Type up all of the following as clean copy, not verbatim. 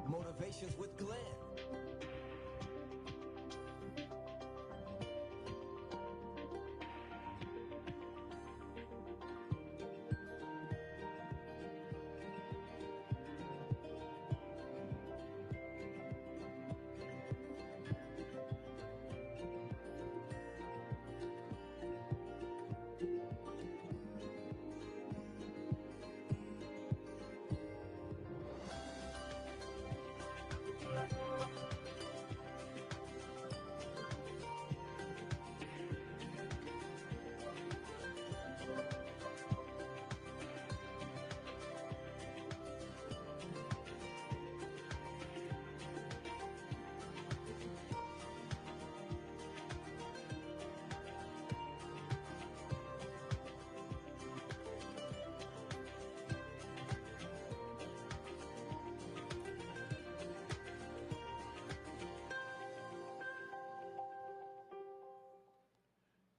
Motivations with Glenn.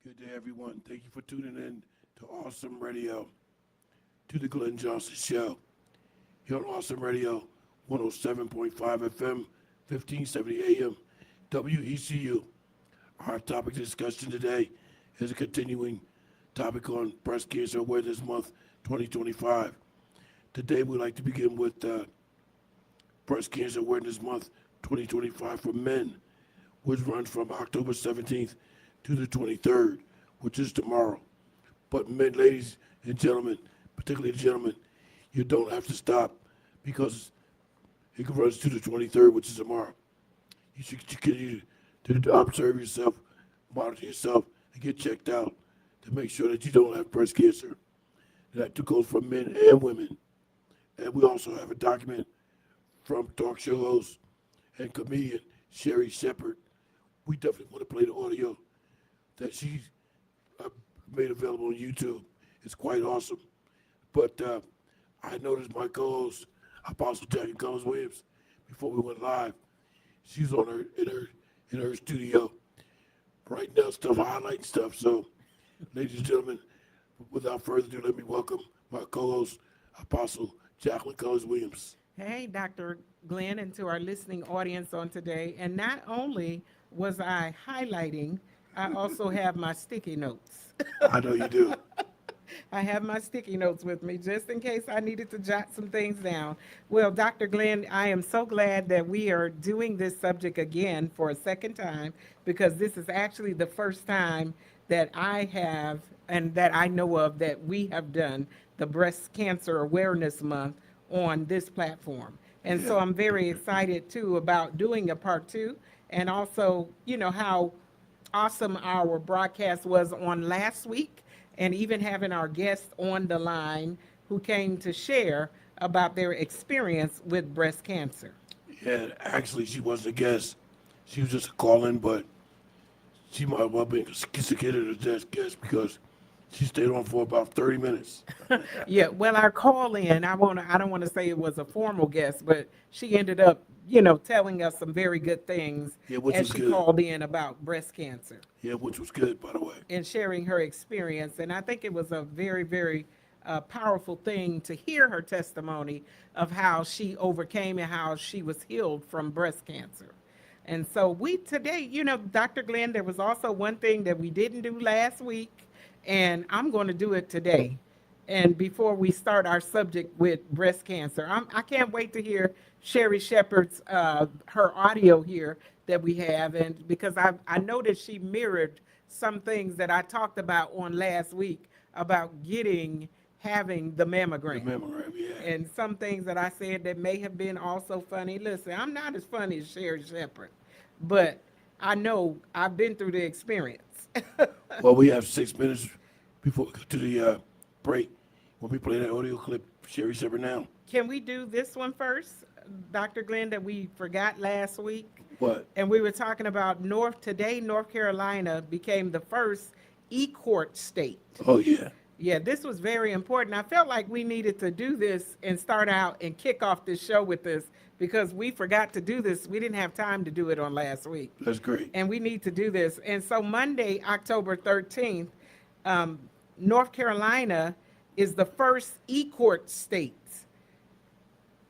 Good day, everyone. Thank you for tuning in to Awesome Radio, to the Glenn Johnson Show. Here on Awesome Radio, 107.5 FM, 1570 AM, WECU. Our topic of discussion today is a continuing topic on Breast Cancer Awareness Month 2025. Today, we'd like to begin with Breast Cancer Awareness Month 2025 for men, which runs from October 17th to the 23rd, which is tomorrow. But men, ladies and gentlemen, particularly the gentlemen, you don't have to stop because it runs to the 23rd, which is tomorrow. You should continue to observe yourself, monitor yourself, and get checked out to make sure that you don't have breast cancer. That goes for men and women. And we also have a document from talk show host and comedian Sherry Shepard. We definitely want to play the audio that she made available on YouTube. It's quite awesome. But I noticed my co-host, Apostle Jacqueline Williams, before we went live, she's on in her studio writing down stuff, highlighting stuff. So, ladies and gentlemen, without further ado, let me welcome my co-host, Apostle Jacqueline Williams. Hey, Dr. Glenn, and to our listening audience on today. And not only was I highlighting, I also have my sticky notes. I know you do. I have my sticky notes with me just in case I needed to jot some things down. Well, Dr. Glenn, I am so glad that we are doing this subject again for a second time, because this is actually the first time that I have and that I know of that we have done the Breast Cancer Awareness Month on this platform. And so I'm very excited too about doing a part two, and also, you know, how awesome our broadcast was on last week, and even having our guests on the line who came to share about their experience with breast cancer. Yeah, actually, she wasn't a guest. She was just a call-in, but she might well be considered a guest because she stayed on for about 30 minutes. Yeah, well, our call-in, I don't want to say it was a formal guest, but she ended up, you know, telling us some very good things as she called in about breast cancer. Yeah, which was good, by the way. And sharing her experience. And I think it was a very, very powerful thing to hear her testimony of how she overcame and how she was healed from breast cancer. And so we today, you know, Dr. Glenn, there was also one thing that we didn't do last week, and I'm going to do it today. And before we start our subject with breast cancer, I can't wait to hear Sherry Shepard's her audio here that we have, and because I know that she mirrored some things that I talked about on last week about having the mammogram. The mammogram, yeah. And some things that I said that may have been also funny. Listen, I'm not as funny as Sherry Shepard, but I know I've been through the experience. Well, we have 6 minutes before we go to the break. When we play that audio clip, Sherry Shepard now. Can we do this one first, Dr. Glenn, that we forgot last week? What? And we were talking about North Carolina became the first e-court state. Oh, yeah. Yeah, this was very important. I felt like we needed to do this and start out and kick off this show with this because we forgot to do this. We didn't have time to do it on last week. That's great. And we need to do this. And so Monday, October 13th, um, North Carolina is the first e-court state.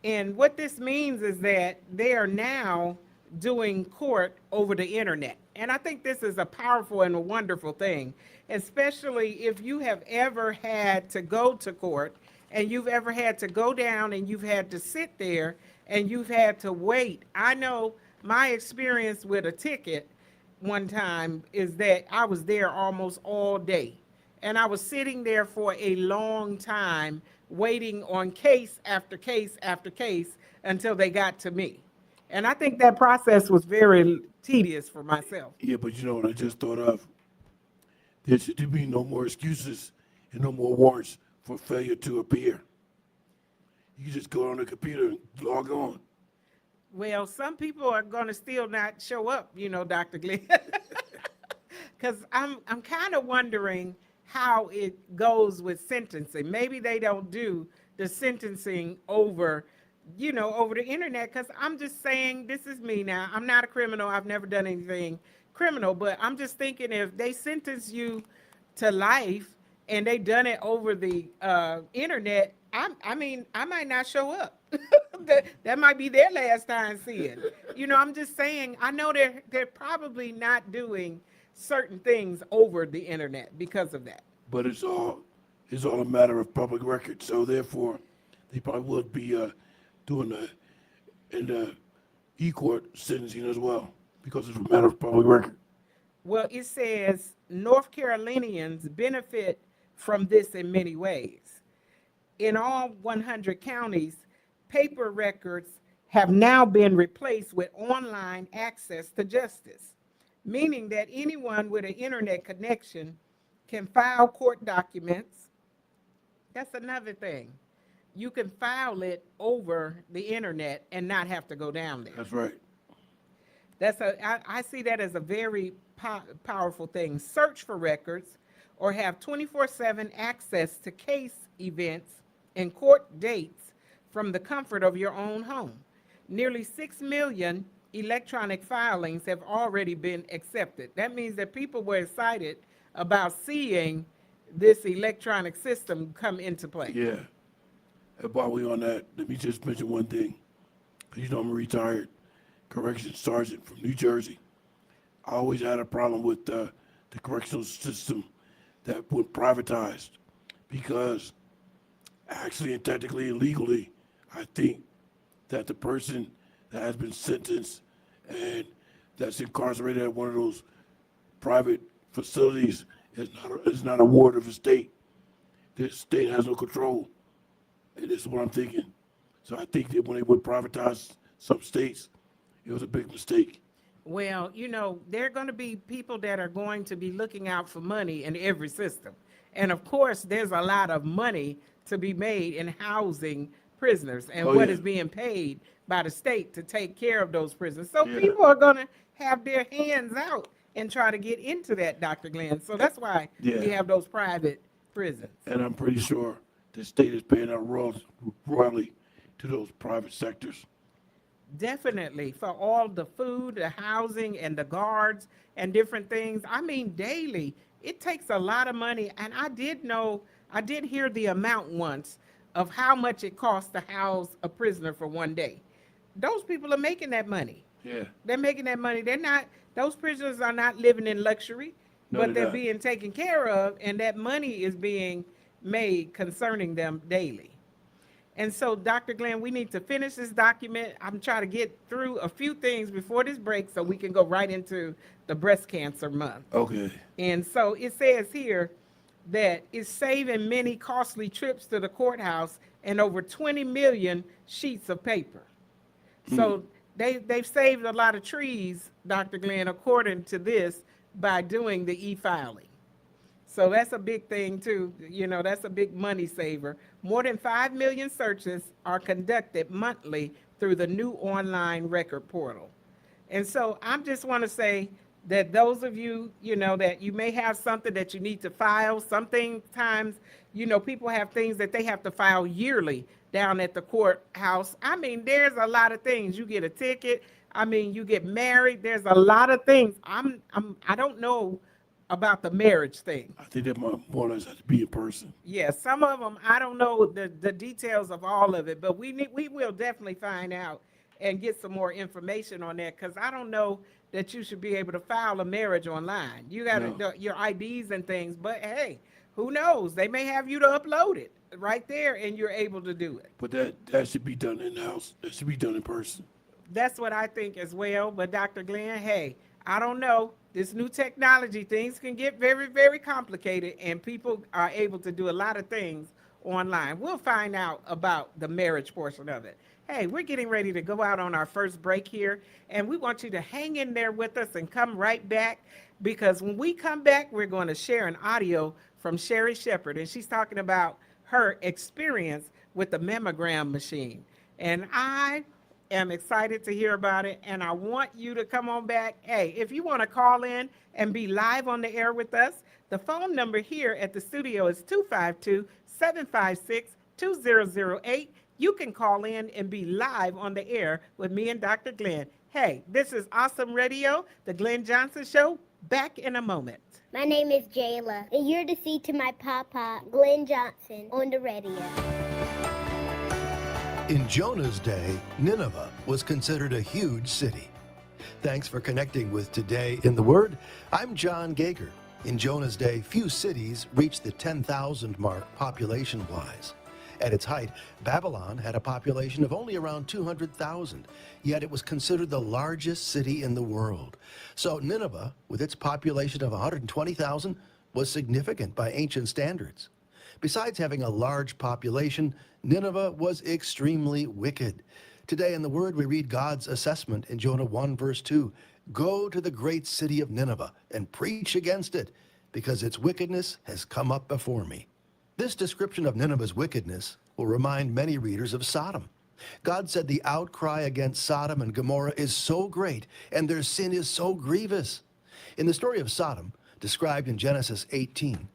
And what this means is that they are now doing court over the internet. And I think this is a powerful and a wonderful thing, especially if you have ever had to go to court and you've ever had to go down and you've had to sit there and you've had to wait. I know my experience with a ticket one time is that I was there almost all day. And I was sitting there for a long time waiting on case after case after case until they got to me. And I think that process was very tedious for myself. Yeah, but you know what I just thought of? There should be no more excuses and no more warrants for failure to appear. You just go on the computer and log on. Well, some people are going to still not show up, Dr. Glenn. Because I'm kind of wondering how it goes with sentencing. Maybe they don't do the sentencing over the internet, because I'm just saying, this is me now. I'm not a criminal. I've never done anything criminal, but I'm just thinking if they sentence you to life and they done it over the internet, I might not show up. that might be their last time seeing. I'm just saying, I know they're probably not doing certain things over the internet because of that. But it's all a matter of public record. So therefore, they probably would be doing the e-court sentencing as well because it's a matter of public record. Well, it says North Carolinians benefit from this in many ways. In all 100 counties, paper records have now been replaced with online access to justice, meaning that anyone with an internet connection can file court documents. That's another thing. You can file it over the internet and not have to go down there. That's right. I see that as a very powerful thing. Search for records or have 24/7 access to case events and court dates from the comfort of your own home. Nearly 6 million electronic filings have already been accepted. That means that people were excited about seeing this electronic system come into play. Yeah. And while we're on that, let me just mention one thing. I'm a retired corrections sergeant from New Jersey. I always had a problem with the correctional system that went privatized because actually and technically and legally, I think that the person that has been sentenced and that's incarcerated at one of those private facilities is not a ward of the state. The state has no control. And this is what I'm thinking. So I think that when they would privatize some states, it was a big mistake. Well, there are going to be people that are going to be looking out for money in every system. And of course, there's a lot of money to be made in housing prisoners and what is being paid by the state to take care of those prisoners. So people are going to have their hands out and try to get into that, Dr. Glenn. So that's why we have those private prisons. And I'm pretty sure the state is paying out royally to those private sectors. Definitely, for all the food, the housing, and the guards and different things. I mean, daily, it takes a lot of money. And I did hear the amount once of how much it costs to house a prisoner for one day. Those people are making that money. Yeah. They're making that money. Those prisoners are not living in luxury, but they're being taken care of, and that money is being made concerning them daily. And so, Dr. Glenn, we need to finish this document. I'm trying to get through a few things before this break so we can go right into the breast cancer month. Okay. And so it says here that it's saving many costly trips to the courthouse and over 20 million sheets of paper. So they've saved a lot of trees, Dr. Glenn, according to this, by doing the e-filing. So that's a big thing too. That's a big money saver. More than 5 million searches are conducted monthly through the new online record portal. And so I'm just want to say that those of you, that you may have something that you need to file, sometimes, people have things that they have to file yearly down at the courthouse. I mean, there's a lot of things. You get a ticket. I mean, you get married. There's a lot of things. I don't know about the marriage thing. I think that more or less has to be in person. Yeah, some of them, I don't know the details of all of it, but we will definitely find out and get some more information on that, because I don't know that you should be able to file a marriage online. You got No. your IDs and things, but hey, who knows? They may have you to upload it right there and you're able to do it. But that should be done in house. That should be done in person. That's what I think as well. But Dr. Glenn, hey, I don't know. This new technology, things can get very, very complicated, and people are able to do a lot of things online. We'll find out about the marriage portion of it. Hey, we're getting ready to go out on our first break here, and we want you to hang in there with us and come right back, because when we come back, we're going to share an audio from Sherry Shepherd, and she's talking about her experience with the mammogram machine. And I am excited to hear about it, and I want you to come on back. Hey, if you want to call in and be live on the air with us, the phone number here at the studio is 252-756-2008. You can call in and be live on the air with me and Dr. Glenn. Hey, this is Awesome Radio, the Glenn Johnson Show. Back in a moment. My name is Jayla, and you're to see to my papa, Glenn Johnson, on the radio. In Jonah's day, Nineveh was considered a huge city. Thanks for connecting with Today in the Word. I'm John Gager. In Jonah's day, few cities reached the 10,000 mark population-wise. At its height, Babylon had a population of only around 200,000, yet it was considered the largest city in the world. So Nineveh, with its population of 120,000, was significant by ancient standards. Besides having a large population, Nineveh was extremely wicked. Today in the Word, we read God's assessment in Jonah 1, verse 2. Go to the great city of Nineveh and preach against it, because its wickedness has come up before me. This description of Nineveh's wickedness will remind many readers of Sodom. God said the outcry against Sodom and Gomorrah is so great, and their sin is so grievous. In the story of Sodom, described in Genesis 18,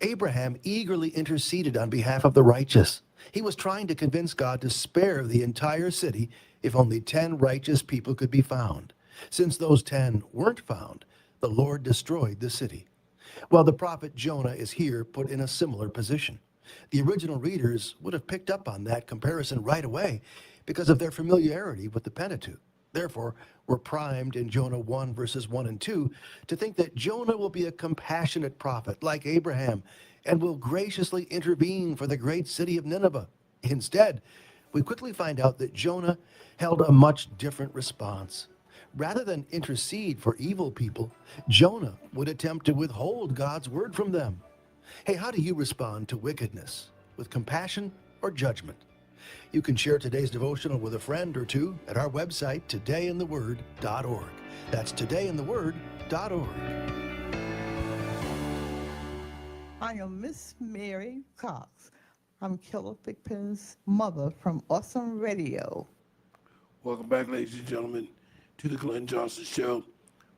Abraham eagerly interceded on behalf of the righteous. He was trying to convince God to spare the entire city if only 10 righteous people could be found. Since those 10 weren't found, the Lord destroyed the city. Well, the prophet Jonah is here put in a similar position. The original readers would have picked up on that comparison right away because of their familiarity with the Pentateuch. Therefore, we're primed in Jonah 1, verses 1 and 2, to think that Jonah will be a compassionate prophet like Abraham and will graciously intervene for the great city of Nineveh. Instead, we quickly find out that Jonah held a much different response. Rather than intercede for evil people, Jonah would attempt to withhold God's word from them. Hey, how do you respond to wickedness? With compassion or judgment? You can share today's devotional with a friend or two at our website, todayintheword.org. That's todayintheword.org. I am Miss Mary Cox. I'm Killer Thigpen's mother from Awesome Radio. Welcome back, ladies and gentlemen, to the Glenn Johnson Show.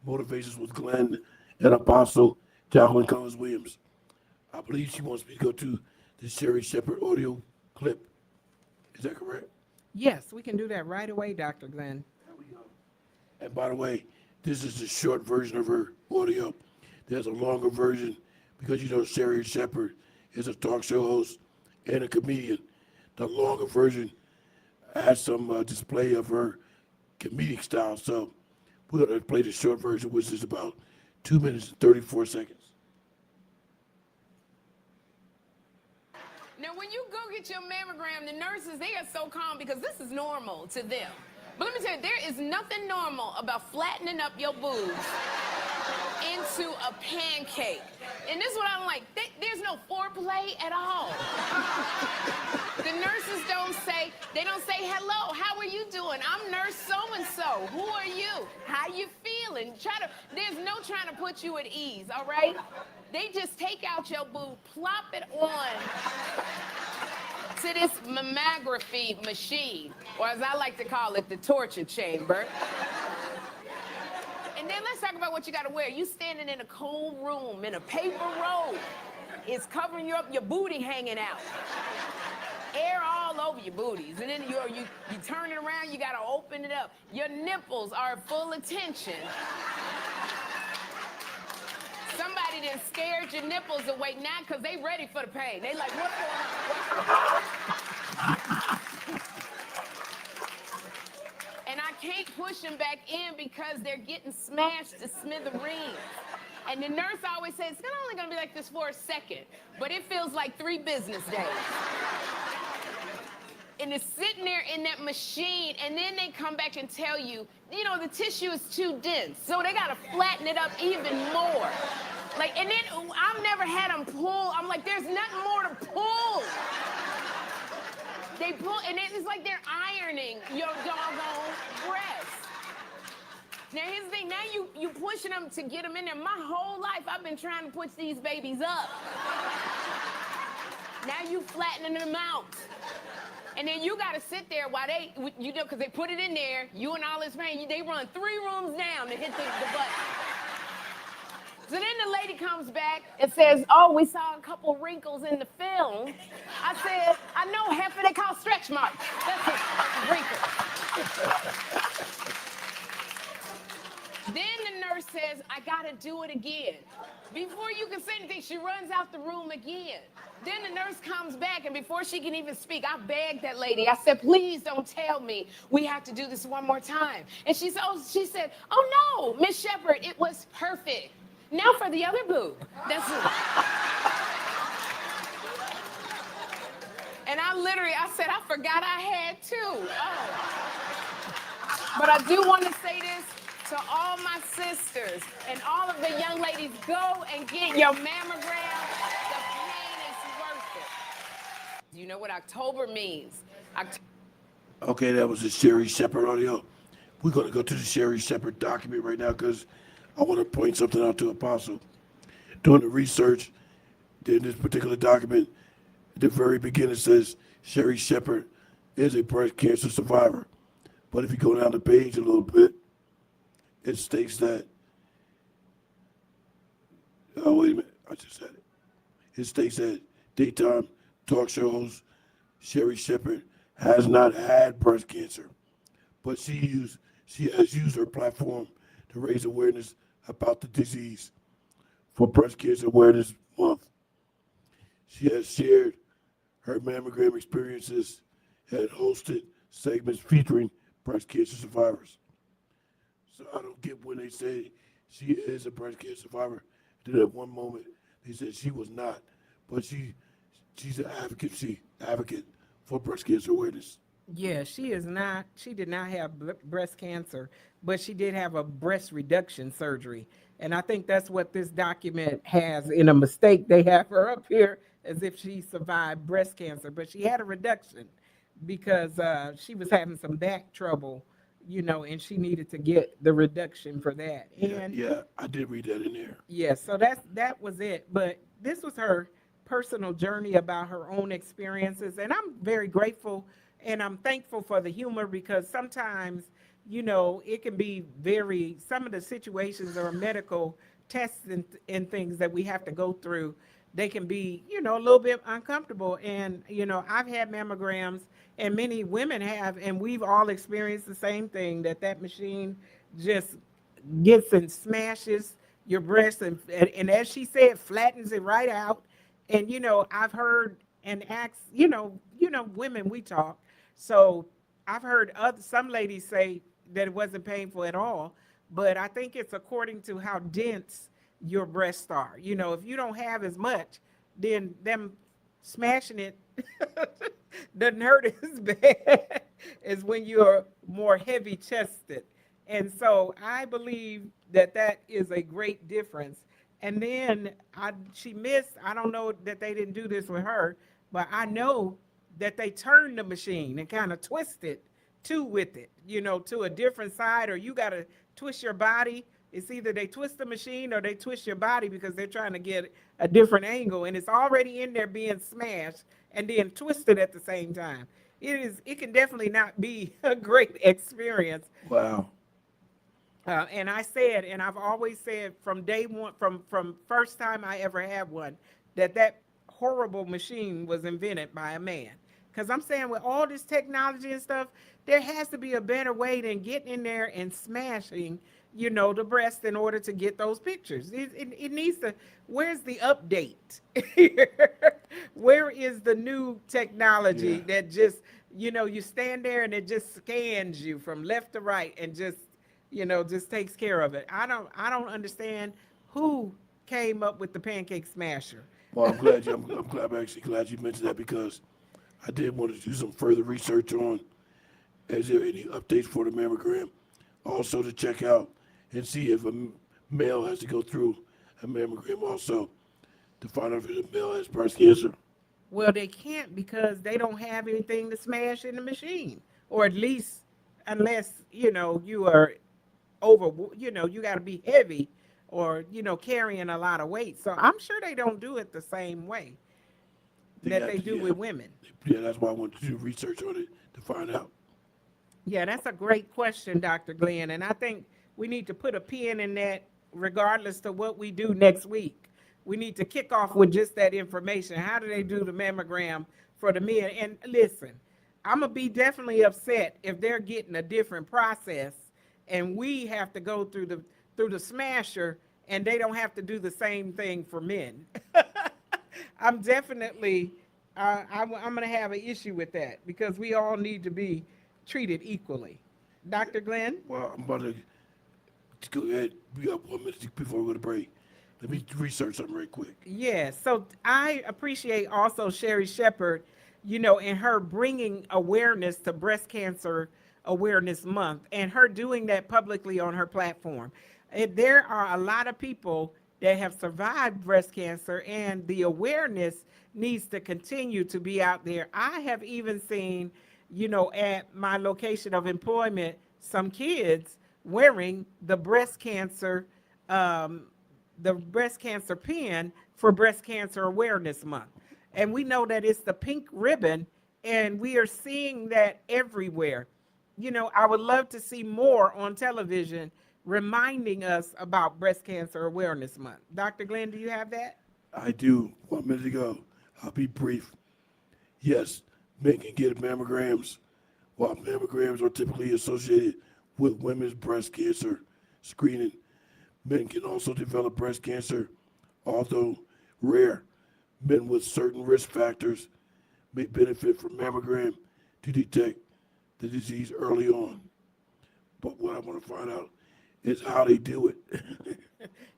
Motivations with Glenn and Apostle Jacqueline Collins-Williams. I believe she wants me to go to the Sherry Shepherd audio clip. Is that correct? Yes, we can do that right away, Dr. Glenn. There we go. And by the way, this is the short version of her audio. There's a longer version because you know Sherry Shepherd is a talk show host and a comedian. The longer version has some display of her comedic style. So we're going to play the short version, which is about 2 minutes and 34 seconds. Now, when you go get your mammogram, the nurses, they are so calm because this is normal to them. But let me tell you, there is nothing normal about flattening up your boobs into a pancake. And this is what I'm like, there's no foreplay at all. The nurses they don't say, hello, how are you doing? I'm nurse so-and-so. Who are you? How you feeling? There's no trying to put you at ease, all right? They just take out your boob, plop it on to this mammography machine, or as I like to call it, the torture chamber. And then let's talk about what you got to wear. You standing in a cold room in a paper robe. It's covering you up, your booty hanging out. Air all over your booties. And then you turn it around, you got to open it up. Your nipples are full of tension. Somebody done scared your nipples away now because they ready for the pain. They like, what's going on? And I can't push them back in because they're getting smashed to smithereens. And the nurse always says, it's only going to be like this for a second, but it feels like 3 business days. And it's sitting there in that machine, and then they come back and tell you, you know, the tissue is too dense, so they got to flatten it up even more. Like, and then I've never had them pull. I'm like, there's nothing more to pull. They pull, and it's like they're ironing your doggone breast. Now, here's the thing. Now you pushing them to get them in there. My whole life, I've been trying to push these babies up. Now you flattening them out. And then you got to sit there while they, you know, because they put it in there, you and all this pain, they run 3 rooms down to hit the button. So then the lady comes back and says, oh, we saw a couple wrinkles in the film. I said, I know, heifer, they call stretch marks. That's it, wrinkles. Then the nurse says, I gotta do it again. Before you can say anything, she runs out the room again. Then the nurse comes back, and before she can even speak, I begged that lady. I said, please don't tell me we have to do this one more time. And she said, oh no, Miss Shepherd, it was perfect. Now for the other boob. That's it. And I said, I forgot I had 2. Oh. But I do want to say this to all my sisters and all of the young ladies, go and get your mammogram. The pain is worth it. You know what October means? Okay, that was the Sherry Shepherd audio. We're going to go to the Sherry Shepherd document right now because I want to point something out to Apostle. Doing the research in this particular document, at the very beginning it says Sherry Shepherd is a breast cancer survivor. But if you go down the page a little bit, it states that, oh, wait a minute, I just said it. It states that daytime talk show host Sherry Shepherd has not had breast cancer, but she has used her platform to raise awareness about the disease for Breast Cancer Awareness Month. She has shared her mammogram experiences and hosted segments featuring breast cancer survivors. So I don't get when they say she is a breast cancer survivor. Then at one moment they said she was not, but she's an advocate for breast cancer awareness. Yeah, she is not. She did not have breast cancer, but she did have a breast reduction surgery. And I think that's what this document has in a mistake. They have her up here as if she survived breast cancer, but she had a reduction because she was having some back trouble, you know, and she needed to get the reduction for that. And Yeah, I did read that in there. yeah, so that was it. But this was her personal journey about her own experiences, and I'm very grateful and I'm thankful for the humor because sometimes, you know, it can be some of the situations or medical tests and things that we have to go through, they can be, you know, a little bit uncomfortable. And, you know, I've had mammograms and many women have, and we've all experienced the same thing, that machine just gets and smashes your breast and as she said, flattens it right out. And, you know, I've heard and asked, you know, women, we talk. So I've heard some ladies say that it wasn't painful at all, but I think it's according to how dense your breasts are. You know, if you don't have as much, then them smashing it doesn't hurt as bad as when you're more heavy chested. And so I believe that is a great difference. And then she missed, I don't know that they didn't do this with her, but I know that they turned the machine and kind of twisted with it, you know, to a different side, or you got to twist your body. It's either they twist the machine or they twist your body because they're trying to get a different angle, and it's already in there being smashed and then twisted at the same time. It can definitely not be a great experience. Wow. And I said, and I've always said from day one, from first time I ever had one, that horrible machine was invented by a man. Because I'm saying with all this technology and stuff, there has to be a better way than getting in there and smashing, the breast in order to get those pictures. It needs to. Where's the update? Where is the new technology Yeah. that just, you stand there and it just scans you from left to right and just takes care of it. I don't understand who came up with the pancake smasher. Well, I'm actually glad you mentioned that because I did want to do some further research on is there any updates for the mammogram. Also to check out and see if a male has to go through a mammogram also to find out if the male has breast cancer. Well, they can't because they don't have anything to smash in the machine, or at least unless you are over. You got to be heavy, or carrying a lot of weight. So I'm sure they don't do it the same way that they do with women. Yeah, that's why I wanted to do research on it to find out. Yeah, that's a great question, Dr. Glenn. And I think we need to put a pin in that regardless to what we do next week. We need to kick off with just that information. How do they do the mammogram for the men? And listen, I'm going to be definitely upset if they're getting a different process and we have to go through the smasher and they don't have to do the same thing for men. I'm definitely, I'm going to have an issue with that because we all need to be treated equally. Dr. Glenn? Well, I'm about to go ahead. We got 1 minute before we go to break. Let me research something right quick. Yeah, so I appreciate also Sherry Shepherd, in her bringing awareness to Breast Cancer Awareness Month and her doing that publicly on her platform. There are a lot of people that have survived breast cancer, and the awareness needs to continue to be out there. I have even seen, at my location of employment, some kids wearing the breast cancer pin for Breast Cancer Awareness Month. And we know that it's the pink ribbon, and we are seeing that everywhere. I would love to see more on television reminding us about Breast Cancer Awareness Month. Dr. Glenn, do you have that? I do. 1 minute ago. I'll be brief. Yes, men can get mammograms. While mammograms are typically associated with women's breast cancer screening, men can also develop breast cancer, although rare. Men with certain risk factors may benefit from mammogram to detect the disease early on. But what I want to find out is how they do it.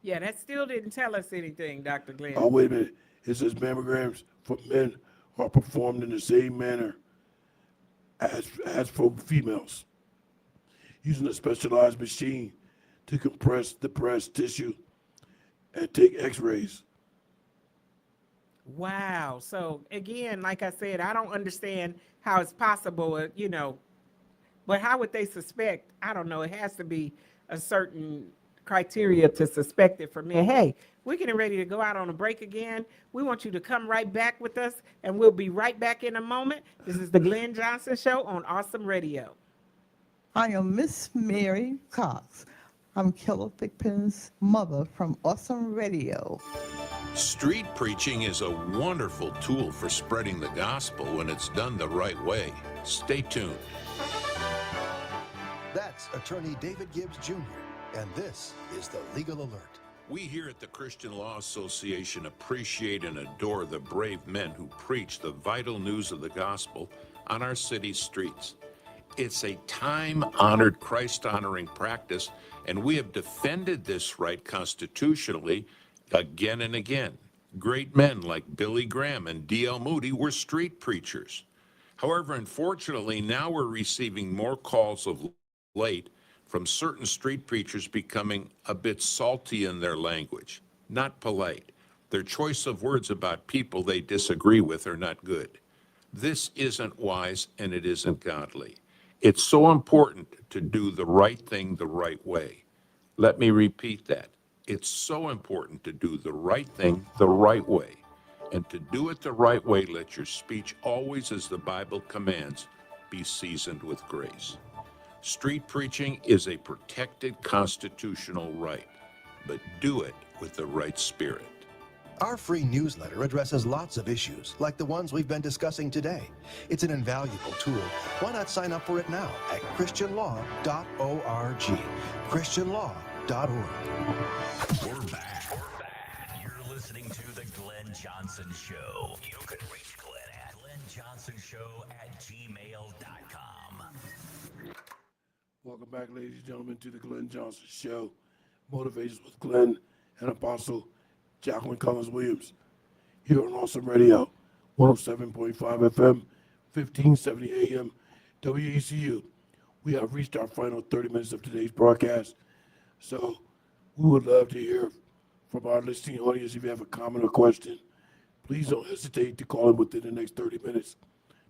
Yeah, that still didn't tell us anything, Dr. Glenn. Oh, wait a minute. It says mammograms for men are performed in the same manner as for females, using a specialized machine to compress the breast tissue and take x-rays. Wow. So again, like I said, I don't understand how it's possible, but how would they suspect? I don't know. It has to be a certain criteria to suspect it for men. Hey, we're getting ready to go out on a break again. We want you to come right back with us, and we'll be right back in a moment. This is the Glenn Johnson Show on Awesome Radio. I am Miss Mary Cox. I'm Killer Thigpen's mother from Awesome Radio. Street preaching is a wonderful tool for spreading the gospel when it's done the right way. Stay tuned. That's attorney David Gibbs Jr., and this is the Legal Alert. We here at the Christian Law Association appreciate and adore the brave men who preach the vital news of the gospel on our city's streets. It's a time-honored, Christ-honoring practice, and we have defended this right constitutionally again and again. Great men like Billy Graham and D.L. Moody were street preachers. However, unfortunately, now we're receiving more calls of late from certain street preachers becoming a bit salty in their language, not polite. Their choice of words about people they disagree with are not good. This isn't wise and it isn't godly. It's so important to do the right thing the right way. Let me repeat that. It's so important to do the right thing the right way. And to do it the right way, let your speech always, as the Bible commands, be seasoned with grace. Street preaching is a protected constitutional right, but do it with the right spirit. Our free newsletter addresses lots of issues, like the ones we've been discussing today. It's an invaluable tool. Why not sign up for it now at christianlaw.org. christianlaw.org. We're back. You're listening to The Glenn Johnson Show. You can reach Glenn at glennjohnsonshow@gmail.com. Welcome back, ladies and gentlemen, to the Glenn Johnson Show. Motivations with Glenn and Apostle Jacqueline Collins-Williams. Here on Awesome Radio, 107.5 FM, 1570 AM, WECU. We have reached our final 30 minutes of today's broadcast. So we would love to hear from our listening audience. If you have a comment or question, please don't hesitate to call in within the next 30 minutes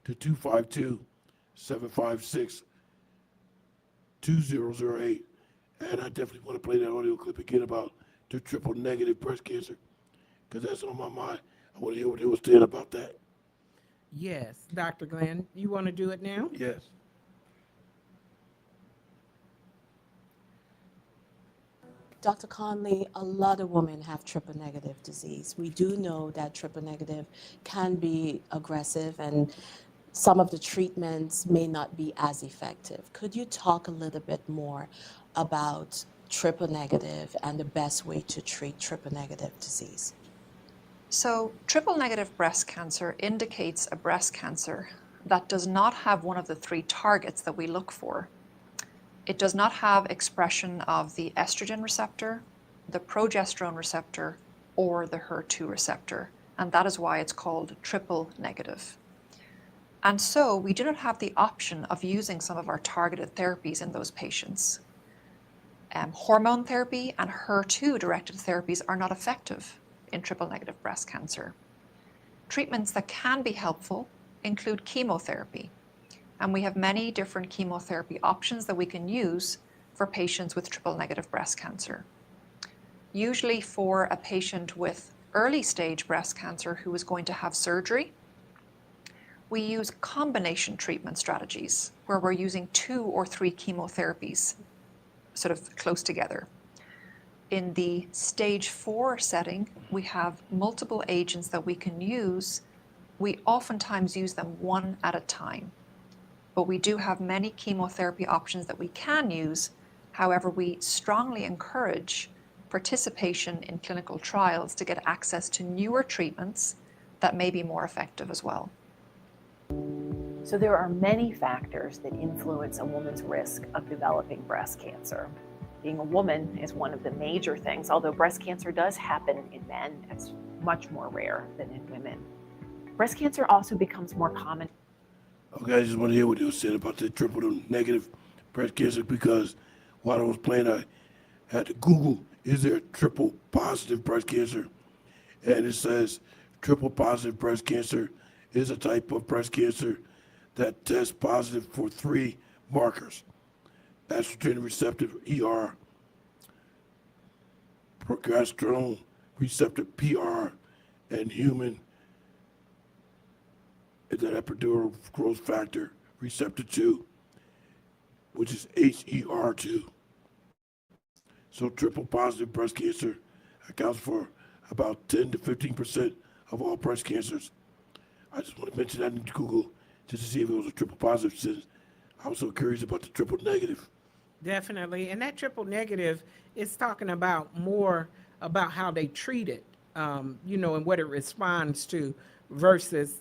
to 252-756-2008. And I definitely want to play that audio clip again about the triple negative breast cancer, because that's on my mind. I want to hear what they were saying about that. Yes, Dr. Glenn, you want to do it now? Yes. Dr. Conley, a lot of women have triple negative disease. We do know that triple negative can be aggressive and some of the treatments may not be as effective. Could you talk a little bit more about triple negative and the best way to treat triple negative disease? So, triple negative breast cancer indicates a breast cancer that does not have one of the three targets that we look for. It does not have expression of the estrogen receptor, the progesterone receptor, or the HER2 receptor, and that is why it's called triple negative. And so we do not have the option of using some of our targeted therapies in those patients. Hormone therapy and HER2-directed therapies are not effective in triple negative breast cancer. Treatments that can be helpful include chemotherapy, and we have many different chemotherapy options that we can use for patients with triple negative breast cancer. Usually for a patient with early stage breast cancer who is going to have surgery, we use combination treatment strategies where we're using 2 or 3 chemotherapies sort of close together. In the stage 4 setting, we have multiple agents that we can use. We oftentimes use them one at a time, but we do have many chemotherapy options that we can use. However, we strongly encourage participation in clinical trials to get access to newer treatments that may be more effective as well. So there are many factors that influence a woman's risk of developing breast cancer. Being a woman is one of the major things, although breast cancer does happen in men, it's much more rare than in women. Breast cancer also becomes more common. Okay, I just want to hear what they were saying about the triple negative breast cancer, because while I was playing, I had to Google, is there triple positive breast cancer? And it says triple positive breast cancer is a type of breast cancer that tests positive for 3 markers: estrogen receptor ER, progesterone receptor PR, and human epidural growth factor receptor 2, which is HER2. So triple positive breast cancer accounts for about 10 to 15% of all breast cancers. I just want to mention that in Google just to see if it was a triple positive, since I was so curious about the triple negative. Definitely. And that triple negative is talking about more about how they treat it, and what it responds to versus,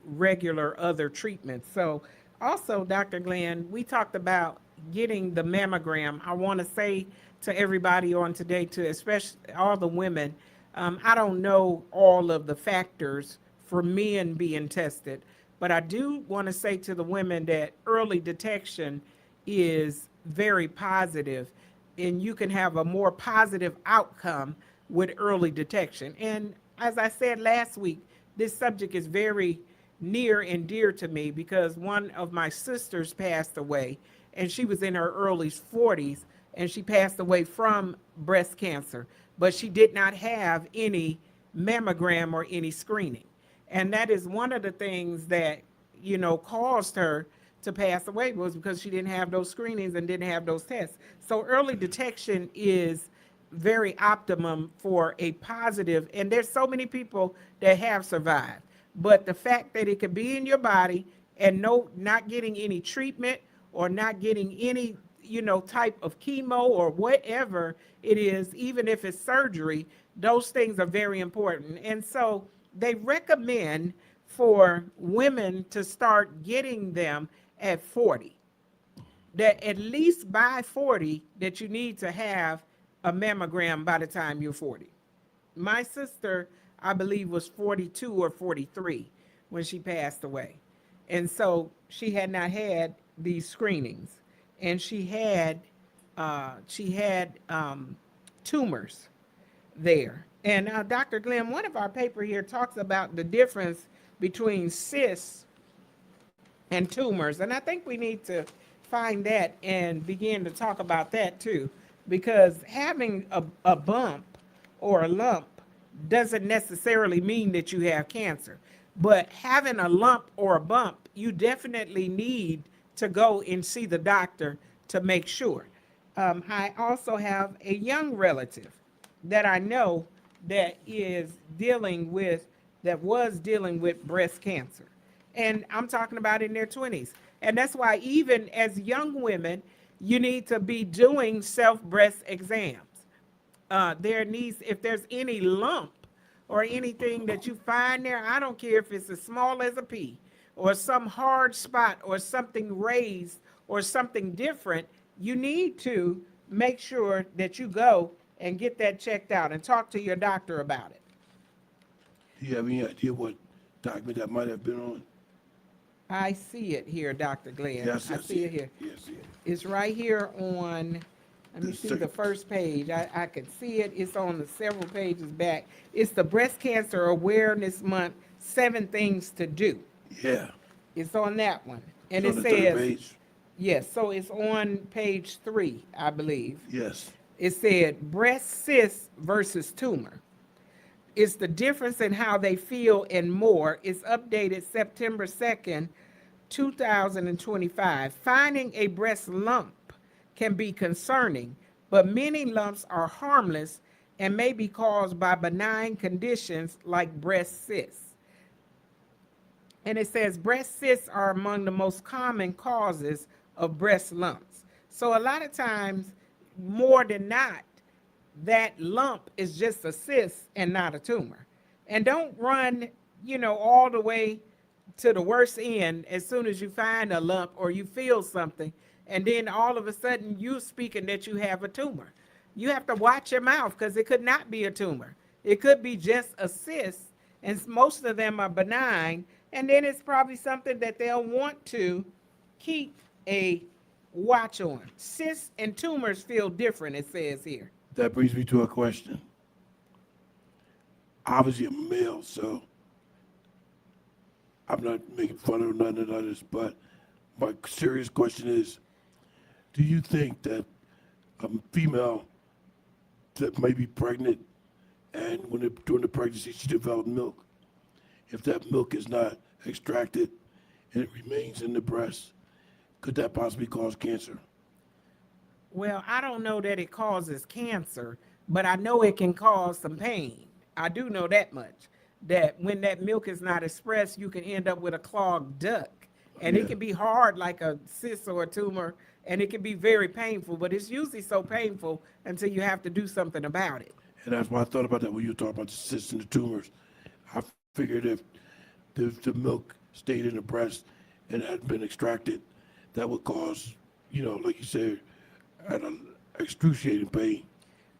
regular other treatments. So also, Dr. Glenn, we talked about getting the mammogram. I want to say to everybody on today, to especially all the women, I don't know all of the factors for men being tested, but I do want to say to the women that early detection is very positive, and you can have a more positive outcome with early detection. And as I said last week, this subject is very near and dear to me because one of my sisters passed away, and she was in her early 40s, and she passed away from breast cancer, but she did not have any mammogram or any screening. And that is one of the things that, caused her to pass away was because she didn't have those screenings and didn't have those tests. So early detection is very optimum for a positive, and there's so many people that have survived. But the fact that it could be in your body and not getting any treatment or not getting any, type of chemo or whatever it is, even if it's surgery, those things are very important. And so they recommend for women to start getting them at 40. That at least by 40 that you need to have a mammogram by the time you're 40. My sister, I believe, was 42 or 43 when she passed away. And so she had not had these screenings. And she had tumors there. And Dr. Glenn, one of our paper here talks about the difference between cysts and tumors. And I think we need to find that and begin to talk about that too, because having a bump or a lump doesn't necessarily mean that you have cancer. But having a lump or a bump, you definitely need to go and see the doctor to make sure. I also have a young relative that I know that was dealing with breast cancer. And I'm talking about in their 20s. And that's why even as young women, you need to be doing self-breast exams. If there's any lump or anything that you find there, I don't care if it's as small as a pea or some hard spot or something raised or something different, you need to make sure that you go and get that checked out and talk to your doctor about it. Do you have any idea what document that might have been on? I see it here, Dr. Glenn. Yes, I see it here. Yes, yes. It's right here on, let me see the first page. I could see it. It's on the several pages back. It's the Breast Cancer Awareness Month, 7 Things to Do. Yeah. It's on that one. And It's it on the third says, page? yes, so it's on page 3, I believe. Yes. It said breast cyst versus tumor. It's the difference in how they feel and more. It's updated September 2nd, 2025. Finding a breast lump can be concerning, but many lumps are harmless and may be caused by benign conditions like breast cysts. And it says breast cysts are among the most common causes of breast lumps. So a lot of times, more than not, that lump is just a cyst and not a tumor. And don't run, all the way to the worst end as soon as you find a lump or you feel something, and then all of a sudden you speaking that you have a tumor. You have to watch your mouth, because it could not be a tumor. It could be just a cyst, and most of them are benign, and then it's probably something that they'll want to keep a watch on. Cysts and tumors feel different, it says here. That brings me to a question. Obviously, I'm a male, so I'm not making fun of none of others, but my serious question is, do you think that a female that may be pregnant and during the pregnancy she developed milk, if that milk is not extracted and it remains in the breast, could that possibly cause cancer? Well, I don't know that it causes cancer, but I know it can cause some pain. I do know that much, that when that milk is not expressed, you can end up with a clogged duct. And it can be hard like a cyst or a tumor, and it can be very painful, but it's usually so painful until you have to do something about it. And that's why I thought about that when you were talking about the cysts and the tumors. I figured if the milk stayed in the breast and hadn't been extracted, that would cause, like you said, an excruciating pain.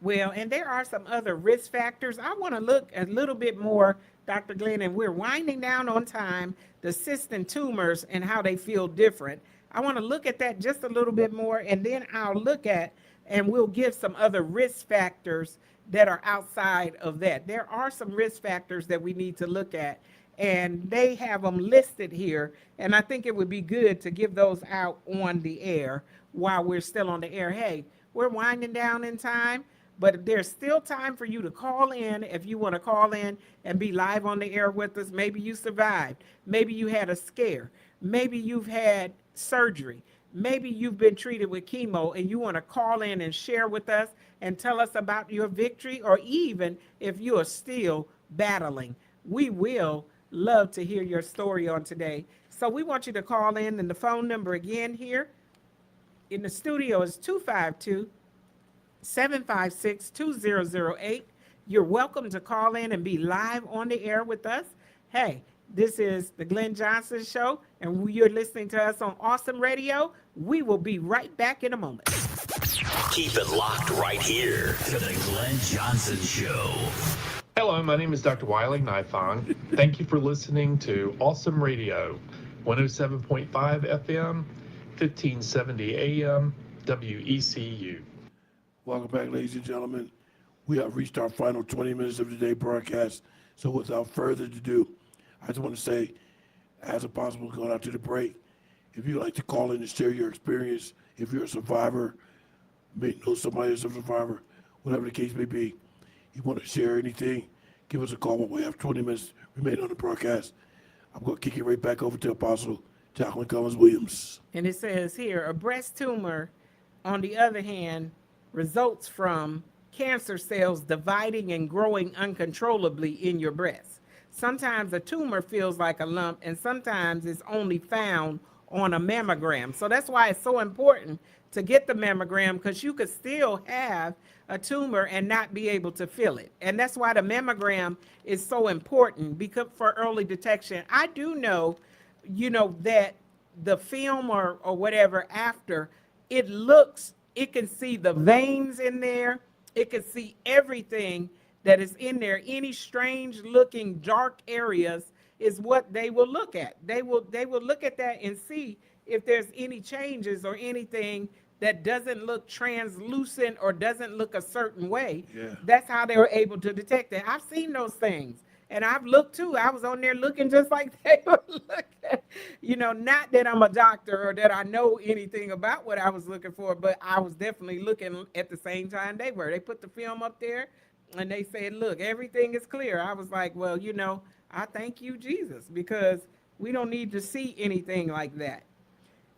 Well, and there are some other risk factors. I want to look a little bit more, Dr. Glenn, and we're winding down on time, the cysts and tumors and how they feel different. I want to look at that just a little bit more, and then I'll look at, and we'll give some other risk factors that are outside of that. There are some risk factors that we need to look at, and they have them listed here, and I think it would be good to give those out on the air while we're still on the air. Hey, we're winding down in time, but there's still time for you to call in if you want to call in and be live on the air with us. Maybe you survived. Maybe you had a scare. Maybe you've had surgery. Maybe you've been treated with chemo and you want to call in and share with us and tell us about your victory, or even if you are still battling. We will love to hear your story on today. So we want you to call in, and the phone number again here in the studio is 252-756-2008. You're welcome to call in and be live on the air with us. Hey, this is the Glenn Johnson Show, and you're listening to us on Awesome Radio. We will be right back in a moment. Keep it locked right here to the Glenn Johnson Show. Hello, my name is Dr. Wiley Nifong. Thank you for listening to Awesome Radio, 107.5 FM, 1570 AM, WECU. Welcome back, ladies and gentlemen. We have reached our final 20 minutes of today's broadcast. So without further ado, I just want to say, as a possible going out to the break, if you'd like to call in and share your experience, if you're a survivor, may know somebody that's a survivor, whatever the case may be, you want to share anything, give us a call. We have 20 minutes remaining on the broadcast. I'm going to kick it right back over to Apostle Jacqueline Collins-Williams. And it says here, a breast tumor, on the other hand, results from cancer cells dividing and growing uncontrollably in your breast. Sometimes a tumor feels like a lump, and sometimes it's only found on a mammogram. So that's why it's so important to get the mammogram, because you could still have a tumor and not be able to feel it. And that's why the mammogram is so important, because for early detection. I do know, that the film or whatever after, it can see the veins in there. It can see everything that is in there. Any strange looking dark areas is what they will look at. They will look at that and see if there's any changes or anything that doesn't look translucent or doesn't look a certain way. Yeah. That's how they were able to detect it. I've seen those things. And I've looked too. I was on there looking just like they were looking. Not that I'm a doctor or that I know anything about what I was looking for, but I was definitely looking at the same time they were. They put the film up there and they said, look, everything is clear. I was like, well, I thank you, Jesus, because we don't need to see anything like that.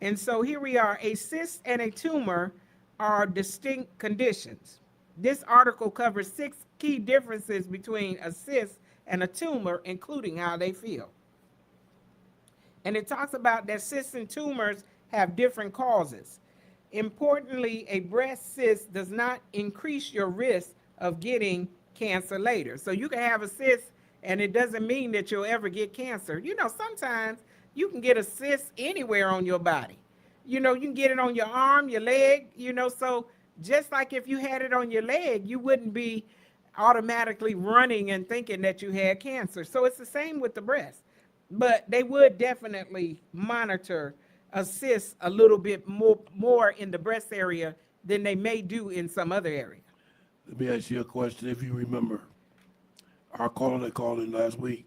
And so here we are. A cyst and a tumor are distinct conditions. This article covers 6 key differences between a cyst and a tumor, including how they feel. And it talks about that cysts and tumors have different causes. Importantly, a breast cyst does not increase your risk of getting cancer later. So you can have a cyst and it doesn't mean that you'll ever get cancer. Sometimes you can get a cyst anywhere on your body. You can get it on your arm, your leg, so just like if you had it on your leg, you wouldn't be automatically running and thinking that you had cancer. So it's the same with the breast, but they would definitely monitor a cyst a little bit more in the breast area than they may do in some other area. Let me ask you a question. If you remember, our caller that called in last week,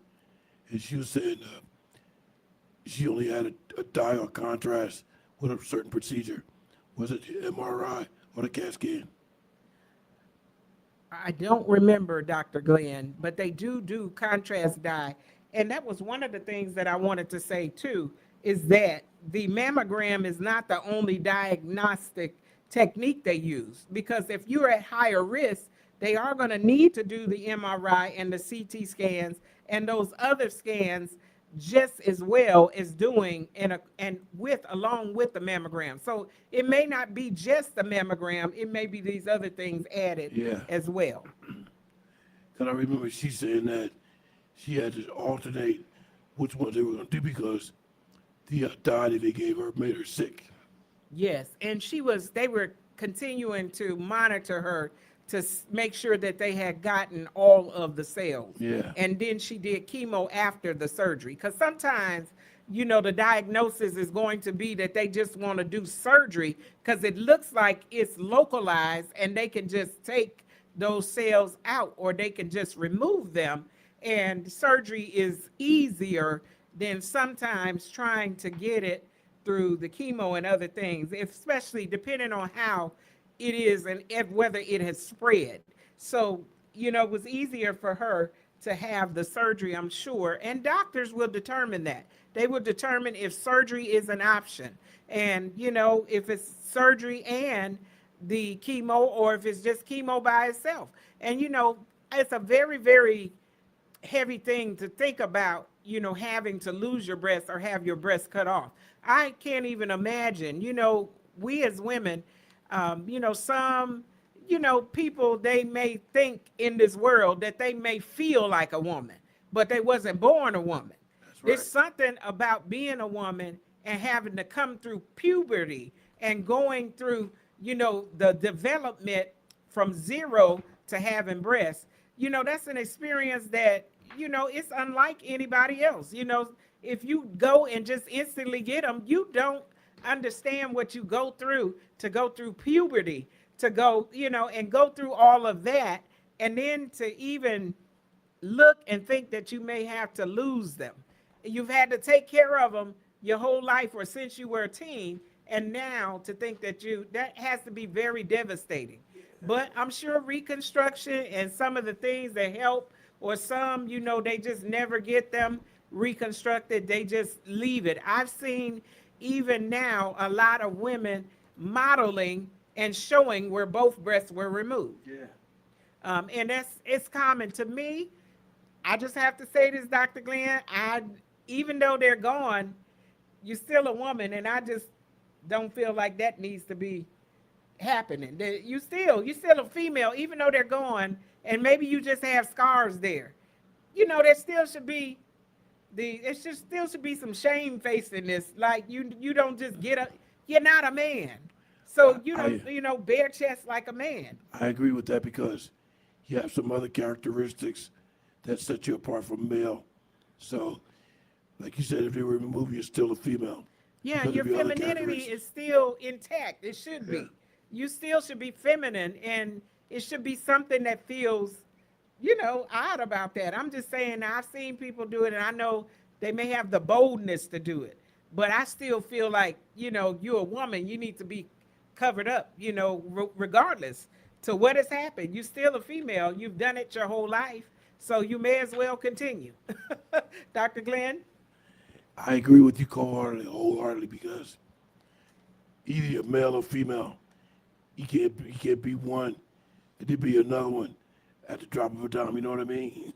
and she was saying she only had a dye or contrast with a certain procedure. Was it the MRI or the CAT scan? I don't remember, Dr. Glenn, but they do contrast dye. And that was one of the things that I wanted to say too, is that the mammogram is not the only diagnostic technique they use, because if you're at higher risk, they are going to need to do the MRI and the CT scans and those other scans just as well as doing along with the mammogram. So it may not be just the mammogram, it may be these other things added as well. Because I remember she saying that she had to alternate which ones they were going to do because the dye that they gave her made her sick. Yes, and they were continuing to monitor her to make sure that they had gotten all of the cells. Yeah. And then she did chemo after the surgery. Because sometimes, the diagnosis is going to be that they just want to do surgery because it looks like it's localized and they can just take those cells out or they can just remove them. And surgery is easier than sometimes trying to get it through the chemo and other things, especially depending on how it is and whether it has spread. So, it was easier for her to have the surgery, I'm sure. And doctors will determine that. They will determine if surgery is an option. And, you know, if it's surgery and the chemo, or if it's just chemo by itself. And, you know, it's a very, very heavy thing to think about, you know, having to lose your breast or have your breast cut off. I can't even imagine, you know, we as women, you know, some, you know, people, they may think in this world that they may feel like a woman, but they wasn't born a woman. There's something about being a woman and having to come through puberty and going through, you know, the development from zero to having breasts. You know, that's an experience that, you know, it's unlike anybody else. You know, if you go and just instantly get them, you don't understand what you go through to go through puberty, to go, you know, and go through all of that, and then to even look and think that you may have to lose them. You've had to take care of them your whole life or since you were a teen, and now to think that that has to be very devastating. But I'm sure reconstruction and some of the things that help, or some, you know, they just never get them reconstructed, they just leave it. I've seen even now a lot of women modeling and showing where both breasts were removed. And it's common to me. I just have to say this, Dr. Glenn, even though they're gone, you're still a woman, and I just don't feel like that needs to be happening. You still a female, even though they're gone, and maybe you just have scars there. You know, there still should be still should be some shame facing this. Like you don't just get up. You're not a man, so you don't you know, bare chest like a man. I agree with that because you have some other characteristics that set you apart from male. So, like you said, if they were removed, you're still a female. Yeah, your femininity is still intact. It should be. You still should be feminine, and it should be something that feels, you know, odd about that. I'm just saying, I've seen people do it, and I know they may have the boldness to do it, but I still feel like, you know, you're a woman, you need to be covered up, you know, regardless to what has happened. You're still a female. You've done it your whole life, so you may as well continue. Dr. Glenn? I agree with you wholeheartedly because either you're male or female. You can't be one and then be another one at the drop of a dime. You know what I mean?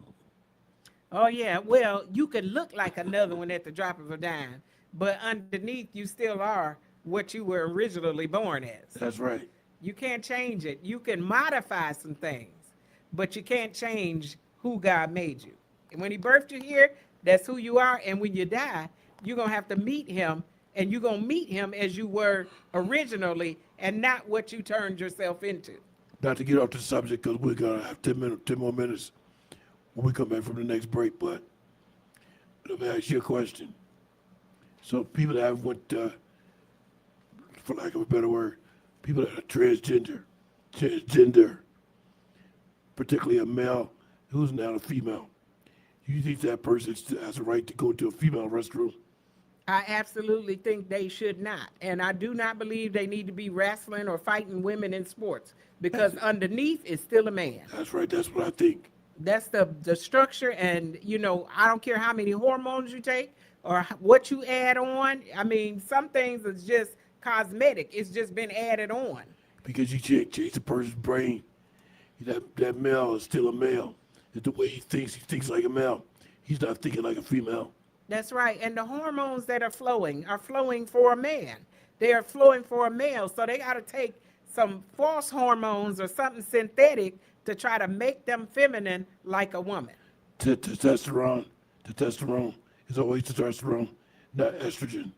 Oh, yeah. Well, you could look like another one at the drop of a dime, but underneath you still are what you were originally born as. That's right. You can't change it. You can modify some things, but you can't change who God made you. And when he birthed you here, that's who you are. And when you die, you're going to have to meet him, and you're going to meet him as you were originally and not what you turned yourself into. Not to get off the subject because we're going to have 10 more minutes when we come back from the next break, but let me ask you a question. So people that have went, for lack of a better word, people that are transgender, particularly a male who's now a female, you think that person has a right to go to a female restroom? I absolutely think they should not. And I do not believe they need to be wrestling or fighting women in sports, because underneath is still a man. That's right. That's what I think. That's the structure. And, you know, I don't care how many hormones you take or what you add on. I mean, some things is just cosmetic. It's just been added on. Because you change a person's brain. That male is still a male. It's the way he thinks like a male. He's not thinking like a female. That's right. And the hormones that are flowing for a man. They are flowing for a male. So they got to take some false hormones or something synthetic to try to make them feminine like a woman. Testosterone is always testosterone, not estrogen.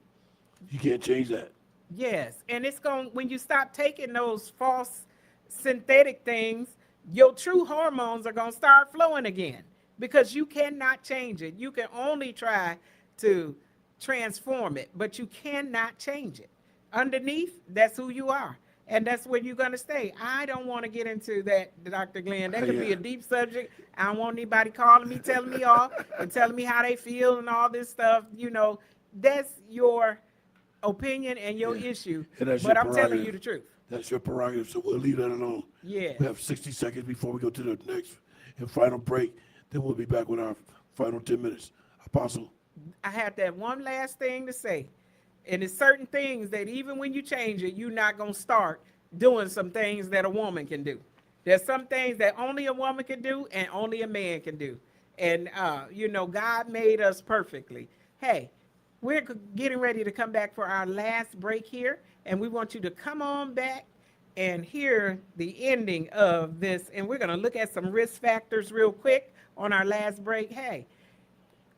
You can't change that. Yes. And when you stop taking those false synthetic things, your true hormones are going to start flowing again. Because you cannot change it. You can only try to transform it, but you cannot change it. Underneath, that's who you are. And that's where you're going to stay. I don't want to get into that, Dr. Glenn. That could be a deep subject. I don't want anybody calling me, telling me off, and telling me how they feel and all this stuff. You know, that's your opinion and your issue. But I'm telling you the truth. That's your prerogative, so we'll leave that alone. Yeah. We have 60 seconds before we go to the next and final break. Then we'll be back with our final 10 minutes. Apostle. I have that one last thing to say. And it's certain things that even when you change it, you're not going to start doing some things that a woman can do. There's some things that only a woman can do and only a man can do. And, God made us perfectly. Hey, we're getting ready to come back for our last break here. And we want you to come on back and hear the ending of this. And we're going to look at some risk factors real quick on our last break. Hey,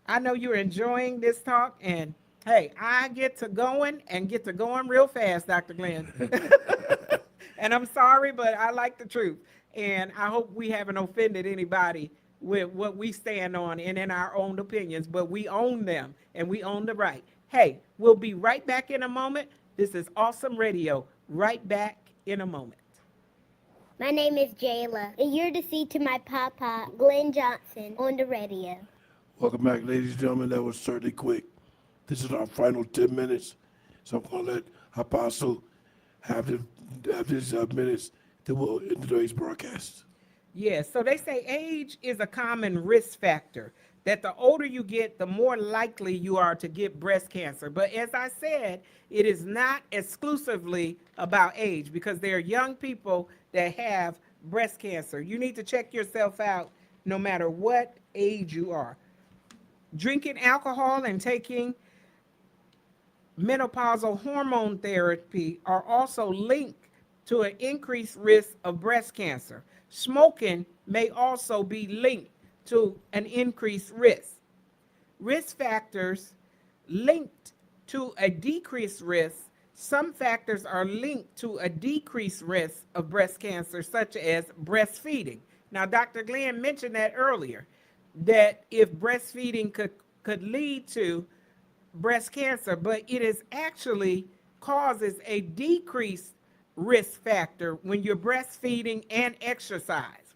I know you're enjoying this talk, and hey, I get to going real fast, Dr. Glenn. And I'm sorry, but I like the truth. And I hope we haven't offended anybody with what we stand on and in our own opinions, but we own them and we own the right. Hey, we'll be right back in a moment. This is Awesome Radio. Right back in a moment. My name is Jayla, and you're to see to my papa, Glenn Johnson, on the radio. Welcome back, ladies and gentlemen. That was certainly quick. This is our final 10 minutes. So I'm going to let Apostle have his minutes that will end today's broadcast. Yes, so they say age is a common risk factor, that the older you get, the more likely you are to get breast cancer. But as I said, it is not exclusively about age, because there are young people that have breast cancer. You need to check yourself out no matter what age you are. Drinking alcohol and taking menopausal hormone therapy are also linked to an increased risk of breast cancer. Smoking may also be linked to an increased risk. Risk factors linked to a decreased risk. Some factors are linked to a decreased risk of breast cancer, such as breastfeeding. Now, Dr. Glenn mentioned that earlier, that if breastfeeding could lead to breast cancer, but it is actually causes a decreased risk factor when you're breastfeeding and exercise.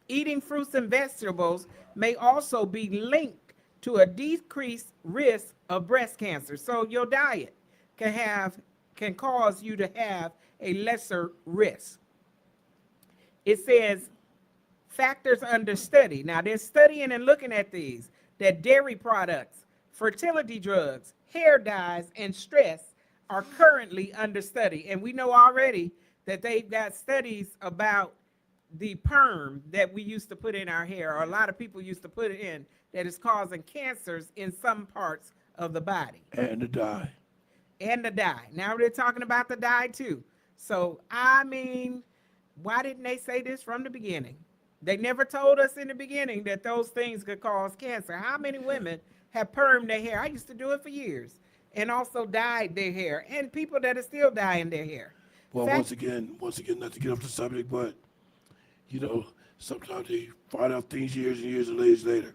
Eating fruits and vegetables may also be linked to a decreased risk of breast cancer. So your diet can cause you to have a lesser risk. It says factors under study. Now they're studying and looking at these, that dairy products, fertility drugs, hair dyes, and stress are currently under study. And we know already that they've got studies about the perm that we used to put in our hair, or a lot of people used to put it in, that is causing cancers in some parts of the body. And the dye. And the dye. Now they're talking about the dye too. So, I mean, why didn't they say this from the beginning? They never told us in the beginning that those things could cause cancer. How many women have permed their hair? I used to do it for years. And also dyed their hair. And people that are still dyeing their hair. Well, once again, not to get off the subject, but, sometimes they find out things years and years and years later.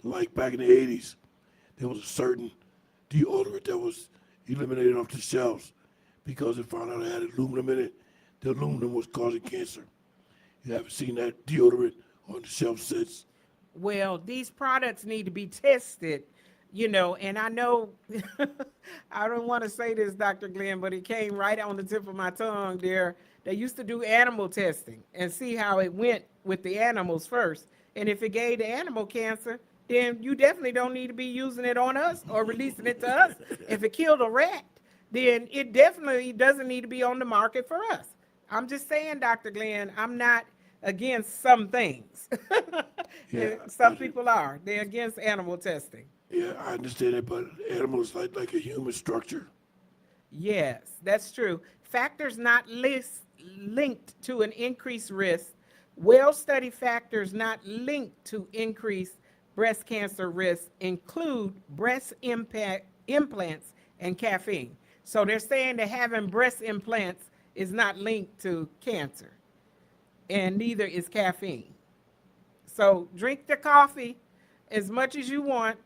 Like back in the 80s, there was a certain deodorant that was eliminated off the shelves because it found out it had aluminum in it. The aluminum was causing cancer. You haven't seen that deodorant on the shelf since. Well, these products need to be tested, and I know, I don't want to say this, Dr. Glenn, but it came right on the tip of my tongue there. They used to do animal testing and see how it went with the animals first. And if it gave the animal cancer, then you definitely don't need to be using it on us or releasing it to us. If it killed a rat, then it definitely doesn't need to be on the market for us. I'm just saying, Dr. Glenn, I'm not against some things. Yeah, some people are. They're against animal testing. Yeah, I understand it, but animals like a human structure. Yes, that's true. Factors not linked to an increased risk. Well-studied factors not linked to increased breast cancer risk include breast implants and caffeine. So they're saying that having breast implants is not linked to cancer, and neither is caffeine. So drink the coffee as much as you want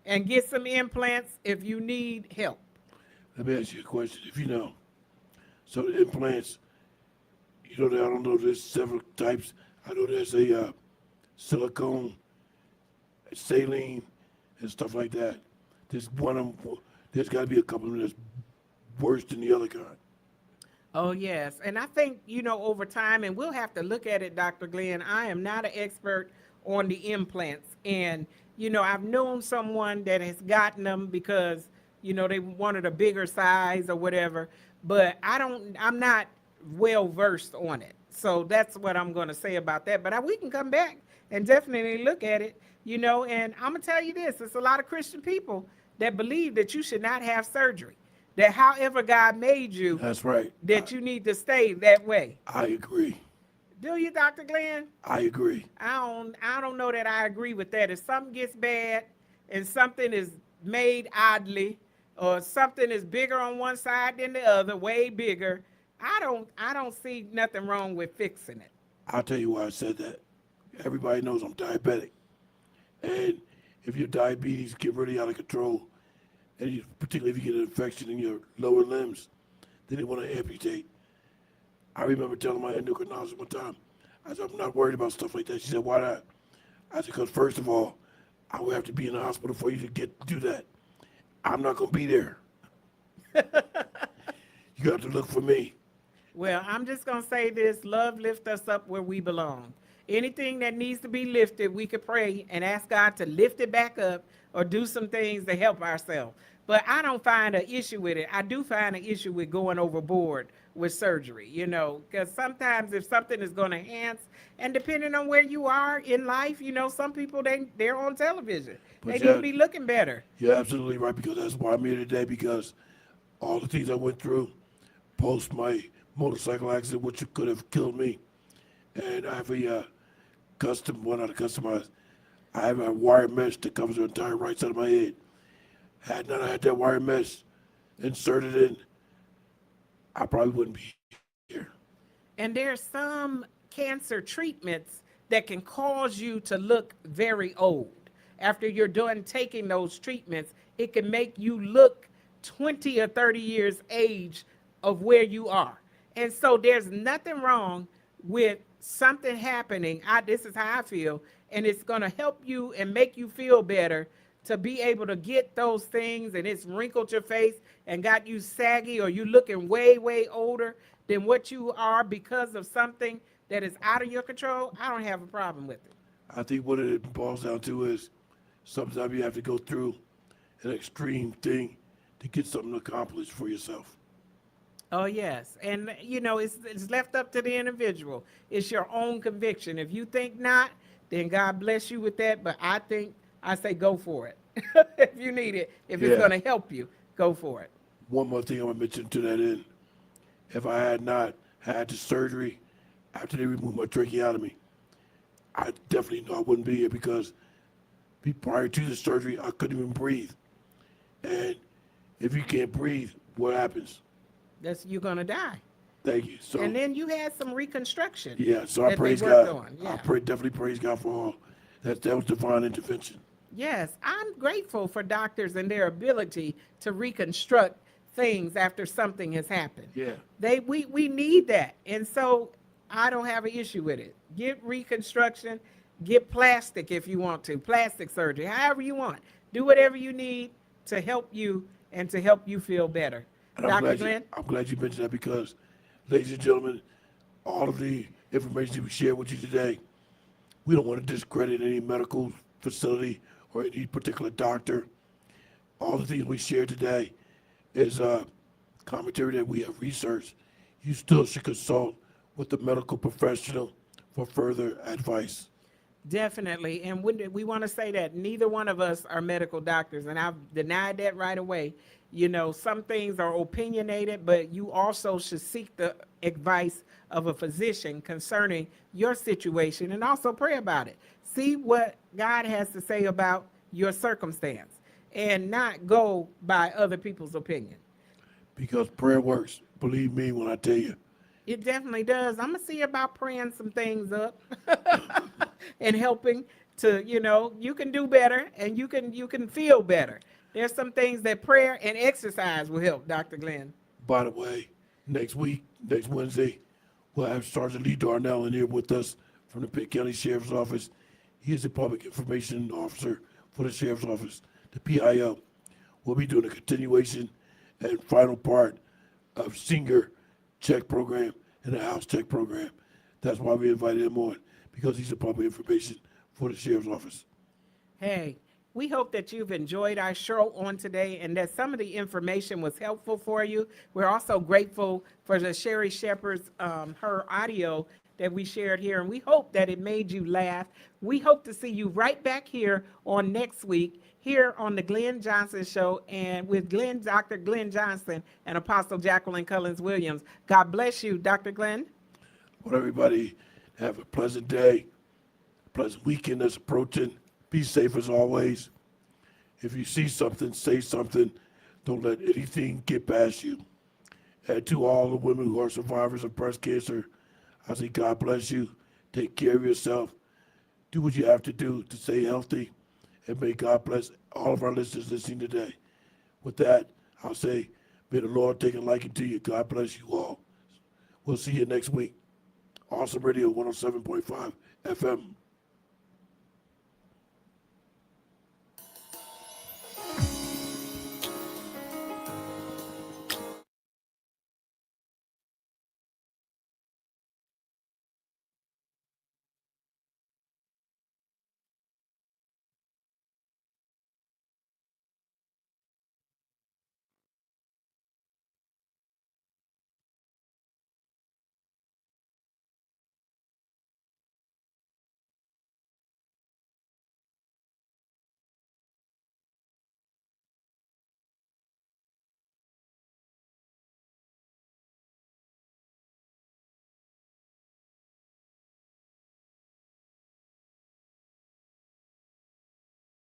and get some implants if you need help. Let me ask you a question, if you know. So the implants, I don't know, there's several types. I know there's a silicone, saline, and stuff like that. There's got to be a couple of them that's worse than the other kind. Oh, yes. And I think, over time, and we'll have to look at it, Dr. Glenn. I am not an expert on the implants. And, I've known someone that has gotten them because, they wanted a bigger size or whatever, but I'm not well versed on it. So that's what I'm going to say about that. But we can come back and definitely look at it, and I'm going to tell you this, it's a lot of Christian people that believe that you should not have surgery, that however God made you, That's right. that you need to stay that way. I agree. Do you, Dr. Glenn? I agree. I don't know that I agree with that. If something gets bad and something is made oddly, or something is bigger on one side than the other, way bigger, I don't see nothing wrong with fixing it. I'll tell you why I said that. Everybody knows I'm diabetic. And if your diabetes get really out of control, and particularly if you get an infection in your lower limbs, then they want to amputate. I remember telling my endocrinologist one time, I said, I'm not worried about stuff like that. She said, why not? I said, because first of all, I would have to be in the hospital for you to do that. I'm not going to be there. You have to look for me. Well, I'm just going to say this, love lifts us up where we belong. Anything that needs to be lifted, we could pray and ask God to lift it back up or do some things to help ourselves. But I don't find an issue with it. I do find an issue with going overboard with surgery, because sometimes if something is going to enhance, and depending on where you are in life, some people, they're on television. They need to be looking better. You're absolutely right, because that's why I'm here today, because all the things I went through post my motorcycle accident, which could have killed me, and I have a I have a wire mesh that covers the entire right side of my head. Had not had that wire mesh inserted in, I probably wouldn't be here. And there's some cancer treatments that can cause you to look very old. After you're done taking those treatments, it can make you look 20 or 30 years age of where you are. And so there's nothing wrong with something happening. This is how I feel, and it's going to help you and make you feel better to be able to get those things, and it's wrinkled your face and got you saggy, or you looking way, way older than what you are because of something that is out of your control. I don't have a problem with it. I think what it boils down to is sometimes you have to go through an extreme thing to get something accomplished for yourself. Oh, yes. And, it's left up to the individual. It's your own conviction. If you think not, then God bless you with that. But I say go for it. If you need it, if it's going to help you, go for it. One more thing I want to mention to that end. If I had not had the surgery after they removed my tracheotomy, I definitely know I wouldn't be here, because prior to the surgery, I couldn't even breathe. And if you can't breathe, what happens? You're going to die. Thank you. So, and then you had some reconstruction. Yeah, so I praise God. Yeah. Definitely praise God for all. That was divine intervention. Yes, I'm grateful for doctors and their ability to reconstruct things after something has happened. Yeah. We need that. And so I don't have an issue with it. Get reconstruction, get plastic if you want to, plastic surgery, however you want. Do whatever you need to help you and to help you feel better. Dr. Glenn? I'm glad you mentioned that, because, ladies and gentlemen, all of the information we share with you today, we don't want to discredit any medical facility or any particular doctor. All the things we share today is commentary that we have researched. You still should consult with a medical professional for further advice. Definitely. And we want to say that neither one of us are medical doctors, and I've denied that right away. Some things are opinionated, but you also should seek the advice of a physician concerning your situation, and also pray about it. See what God has to say about your circumstance and not go by other people's opinion. Because prayer works. Believe me when I tell you. It definitely does. I'm going to see about praying some things up and helping to, you can do better and you can feel better. There's some things that prayer and exercise will help, Dr. Glenn. By the way, next Wednesday, we'll have Sergeant Lee Darnell in here with us from the Pitt County Sheriff's Office. He is the public information officer for the Sheriff's Office, the PIO. We'll be doing a continuation and final part of senior check program and the house check program. That's why we invited him on, because he's a public information for the sheriff's office. Hey, we hope that you've enjoyed our show on today and that some of the information was helpful for you. We're also grateful for the Sherry Shepherd's, her audio that we shared here, and we hope that it made you laugh. We hope to see you right back here on next week, here on the Glenn Johnson Show, and with Dr. Glenn Johnson and Apostle Jacqueline Cullins-Williams. God bless you, Dr. Glenn. Want everybody to have a pleasant day, pleasant weekend that's approaching. Be safe as always. If you see something, say something. Don't let anything get past you. And to all the women who are survivors of breast cancer, I say God bless you. Take care of yourself. Do what you have to do to stay healthy. And may God bless all of our listeners listening today. With that, I'll say, may the Lord take a liking to you. God bless you all. We'll see you next week. Awesome Radio 107.5 FM.